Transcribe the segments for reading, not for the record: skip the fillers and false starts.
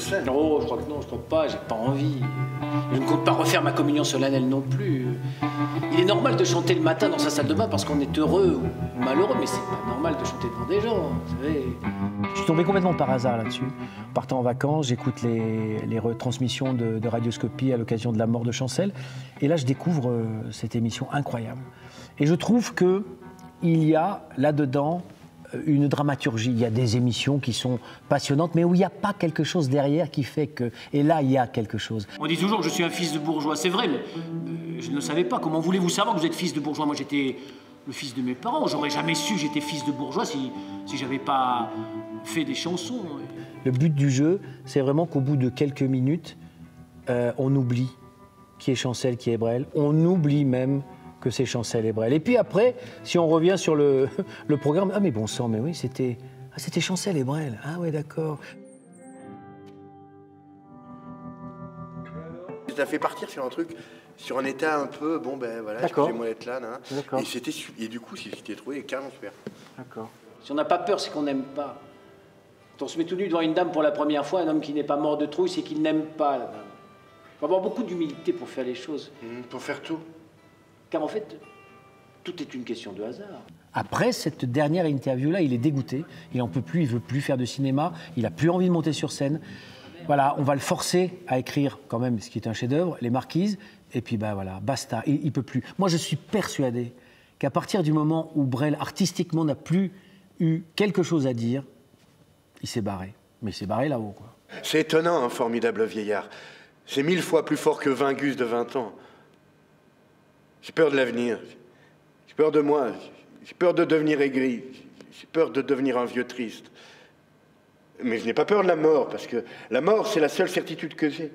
scène. Oh, je crois que non, je crois pas, j'ai pas envie. Je ne compte pas refaire ma communion solennelle non plus. Il est normal de chanter le matin dans sa salle de bain parce qu'on est heureux ou malheureux, mais c'est pas normal de chanter devant des gens, vous savez. Je suis tombé complètement par hasard là-dessus. Partant en vacances, j'écoute les retransmissions de Radioscopie à l'occasion de la mort de Chancel. Et là, je découvre cette émission incroyable. Et je trouve qu'il y a là-dedans une dramaturgie. Il y a des émissions qui sont passionnantes, mais où il n'y a pas quelque chose derrière qui fait que... Et là, il y a quelque chose. On dit toujours que je suis un fils de bourgeois, c'est vrai, mais je ne le savais pas. Comment voulez-vous savoir que vous êtes fils de bourgeois? Moi, j'étais le fils de mes parents. J'aurais jamais su que j'étais fils de bourgeois si j'avais pas fait des chansons. Le but du jeu, c'est vraiment qu'au bout de quelques minutes, on oublie qui est Chancel, qui est Brel. On oublie même que c'est Chancel et Brel. Et puis après, si on revient sur le programme, ah mais bon sang, mais oui, c'était Chancel et Brel. Ah ouais, d'accord. Ça t'a fait partir sur un truc, sur un état un peu, bon ben voilà, excusez-moi d'être là, et du coup, si je t'ai trouvé carrément super. D'accord. Si on n'a pas peur, c'est qu'on n'aime pas. Quand on se met tout nu devant une dame pour la première fois, un homme qui n'est pas mort de trouille, c'est qu'il n'aime pas la dame. Il faut avoir beaucoup d'humilité pour faire les choses. Pour faire tout. Car en fait, tout est une question de hasard. Après cette dernière interview-là, il est dégoûté, il n'en peut plus, il ne veut plus faire de cinéma, il n'a plus envie de monter sur scène. Voilà, on va le forcer à écrire quand même ce qui est un chef-d'œuvre, Les Marquises, et puis ben voilà, basta, il ne peut plus. Moi, je suis persuadé qu'à partir du moment où Brel, artistiquement, n'a plus eu quelque chose à dire, il s'est barré. Mais il s'est barré là-haut, quoi. C'est étonnant, un formidable vieillard. C'est 1000 fois plus fort que 20 gus de 20 ans. J'ai peur de l'avenir. J'ai peur de moi. J'ai peur de devenir aigri. J'ai peur de devenir un vieux triste. Mais je n'ai pas peur de la mort, parce que la mort, c'est la seule certitude que j'ai.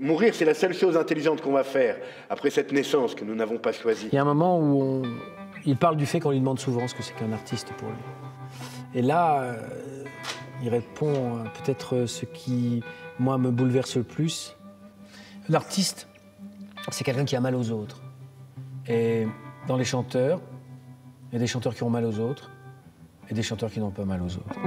Mourir, c'est la seule chose intelligente qu'on va faire après cette naissance que nous n'avons pas choisie. Il y a un moment où il parle du fait qu'on lui demande souvent ce que c'est qu'un artiste pour lui. Et là, il répond peut-être ce qui, moi, me bouleverse le plus. L'artiste, c'est quelqu'un qui a mal aux autres. Et dans les chanteurs, il y a des chanteurs qui ont mal aux autres et des chanteurs qui n'ont pas mal aux autres.